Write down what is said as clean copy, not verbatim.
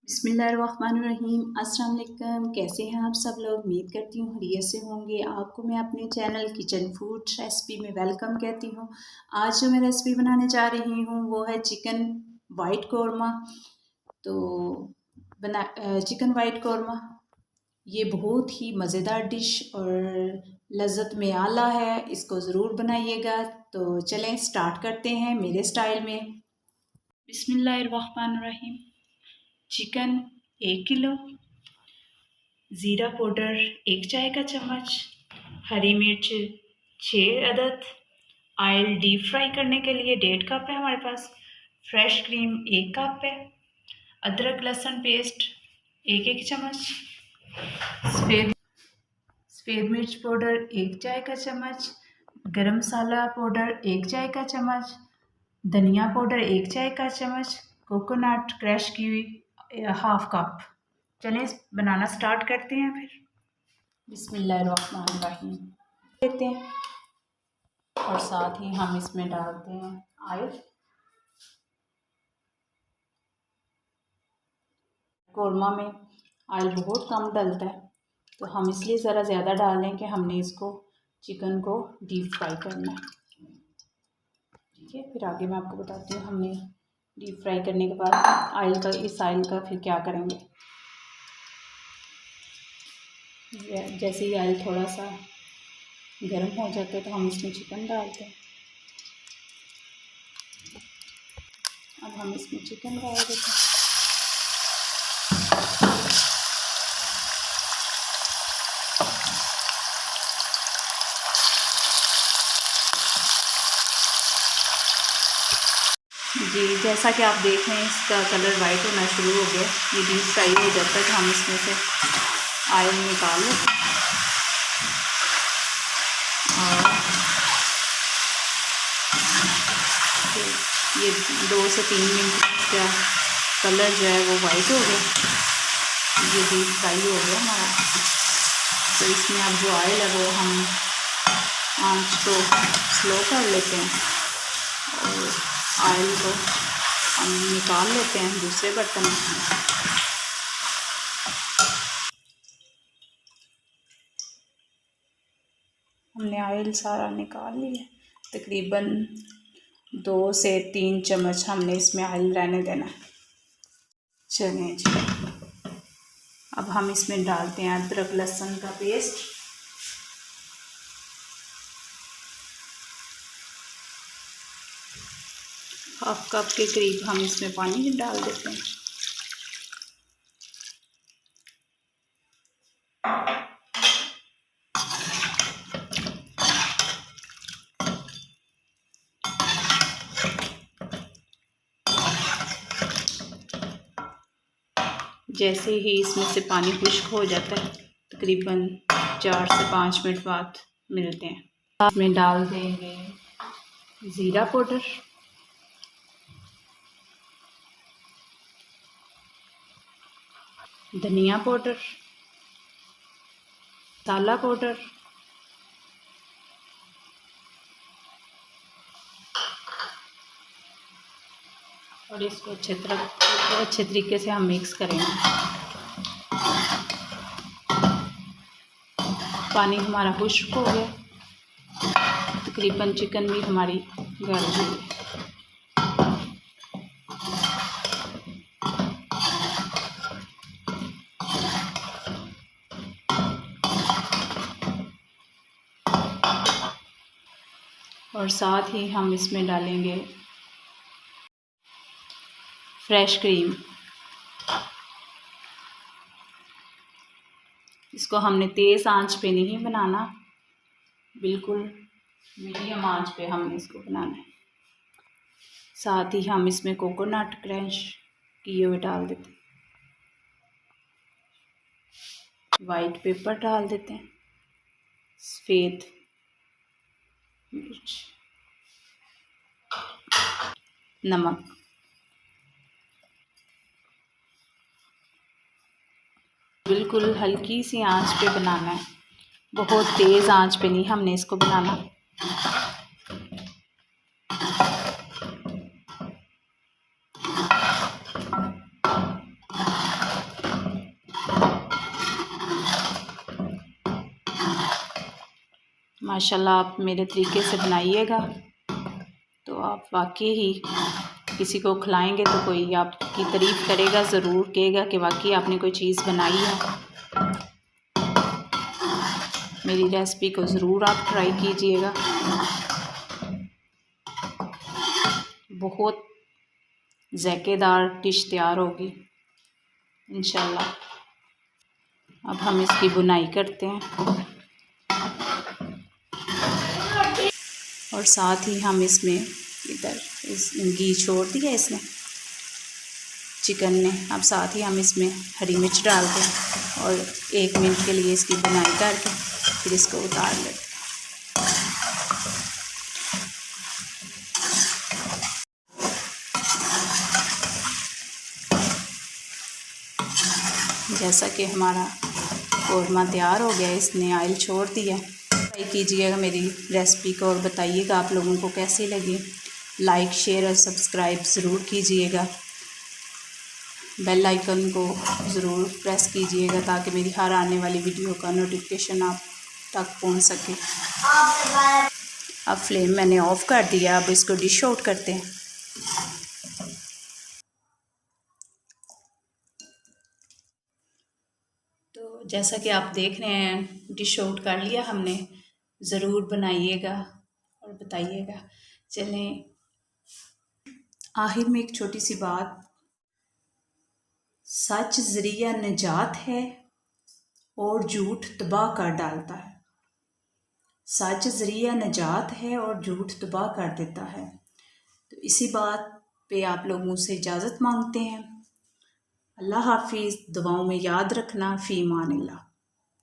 बिस्मिल्लाहिर्रहमानिर्रहीम। अस्सलाम वालेकुम। कैसे हैं आप सब लोग? उम्मीद करती हूँ खैरियत से होंगे। आपको मैं अपने चैनल किचन फूड रेसिपी में वेलकम कहती हूँ। आज जो मैं रेसिपी बनाने जा रही हूँ वो है चिकन वाइट कौरमा। तो चिकन वाइट कौरमा ये बहुत ही मज़ेदार डिश और लज़्ज़त में आला है। इसको ज़रूर बनाइएगा। तो चलें स्टार्ट करते हैं मेरे स्टाइल में। बिस्मिल्लाहिर्रहमानिर्रहीम। चिकन 1 किलो, ज़ीरा पाउडर 1 चाय का चम्मच, हरी मिर्च 6 अदद, ऑयल डीप फ्राई करने के लिए 1.5 कप है हमारे पास, फ्रेश क्रीम 1 कप है, अदरक लहसुन पेस्ट 1 चम्मच, सफ़ेद मिर्च पाउडर 1 चाय का चम्मच, गरम मसाला पाउडर 1 चाय का चम्मच, धनिया पाउडर 1 चाय का चम्मच, कोकोनट क्रश की हुई 1/2 कप। चलें बनाना स्टार्ट करते हैं फिर। बिस्मिल्लाहिर्रहमानिर्रहीम लेते हैं और साथ ही हम इसमें डालते हैं ऑयल। कौरमा में ऑयल बहुत कम डलता है तो हम इसलिए ज़रा ज़्यादा डाल लें कि हमने इसको चिकन को डीप फ्राई करना है। ठीक है, फिर आगे मैं आपको बताती हूँ हमने डीप फ्राई करने के बाद इस ऑयल का फिर क्या करेंगे। जैसे ही ऑयल थोड़ा सा गर्म हो जाता है तो हम इसमें चिकन डालते हैं। अब हम इसमें चिकन डाल देते हैं। जी, जैसा कि आप देख रहे हैं इसका कलर वाइट होना शुरू हो गया। ये डीप फ्राई हो जाता है तो हम इसमें से ऑयल निकाल लेते हैं और ये 2 से 3 मिनट का कलर जो है वो वाइट हो गया। ये डीप फ्राई हो गया हमारा। तो इसमें अब जो ऑयल है वो हम आंच को स्लो कर लेते हैं और ऑयल को हम निकाल लेते हैं दूसरे बर्तन में। हमने ऑयल सारा निकाल लिया। तकरीबन 2 से 3 चम्मच हमने इसमें ऑयल रहने देना है। चलिए जी, अब हम इसमें डालते हैं अदरक लहसुन का पेस्ट। हाफ कप के करीब हम इसमें पानी डाल देते हैं। जैसे ही इसमें से पानी खुश्क हो जाता है तकरीबन 4 से 5 मिनट बाद मिलते हैं। इसमें डाल देंगे ज़ीरा पाउडर, धनिया पाउडर, मसाला पाउडर, और इसको अच्छे तरीके से हम मिक्स करेंगे। पानी हमारा खुश्क हो गया। तकरीबन चिकन भी हमारी गल गई है। और साथ ही हम इसमें डालेंगे फ्रेश क्रीम। इसको हमने तेज़ आंच पे नहीं बनाना, बिल्कुल मीडियम आंच पे हमने इसको बनाना है। साथ ही हम इसमें कोकोनट क्रश किए हुए डाल देते हैं। वाइट पेपर डाल देते हैं, सफ़ेद मिर्च, नमक। बिल्कुल हल्की सी आंच पे बनाना है, बहुत तेज़ आंच पे नहीं हमने इसको बनाना। माशाल्लाह आप मेरे तरीके से बनाइएगा तो आप वाकई ही किसी को खिलाएंगे तो कोई आपकी तारीफ़ करेगा, ज़रूर कहेगा कि वाकई आपने कोई चीज़ बनाई है। मेरी रेसिपी को ज़रूर आप ट्राई कीजिएगा, बहुत ज़ायकेदार डिश तैयार होगी इंशाल्लाह। अब हम इसकी बुनाई करते हैं और साथ ही हम इसमें इधर घी छोड़ दिया इसने चिकन ने। अब साथ ही हम इसमें हरी मिर्च डाल दें और 1 मिनट के लिए इसकी बुनाई करके फिर इसको उतार लेते हैं। जैसा कि हमारा कौरमा तैयार हो गया, इसने ऑयल छोड़ दिया। ट्राई कीजिएगा मेरी रेसिपी को और बताइएगा आप लोगों को कैसी लगी। लाइक शेयर और सब्सक्राइब ज़रूर कीजिएगा। बेल आइकन को ज़रूर प्रेस कीजिएगा ताकि मेरी हर आने वाली वीडियो का नोटिफिकेशन आप तक पहुंच सके। अब फ्लेम मैंने ऑफ़ कर दिया। अब इसको डिश आउट करते हैं। तो जैसा कि आप देख रहे हैं डिश आउट कर लिया हमने। ज़रूर बनाइएगा और बताइएगा। चलें आखिर में एक छोटी सी बात, सच ज़रिया निजात है और झूठ तबाह कर डालता है। सच ज़रिया निजात है और झूठ तबाह कर देता है। तो इसी बात पे आप लोगों से इजाज़त मांगते हैं। अल्लाह हाफिज़। दुआओं में याद रखना। फ़ी अमान अल्लाह।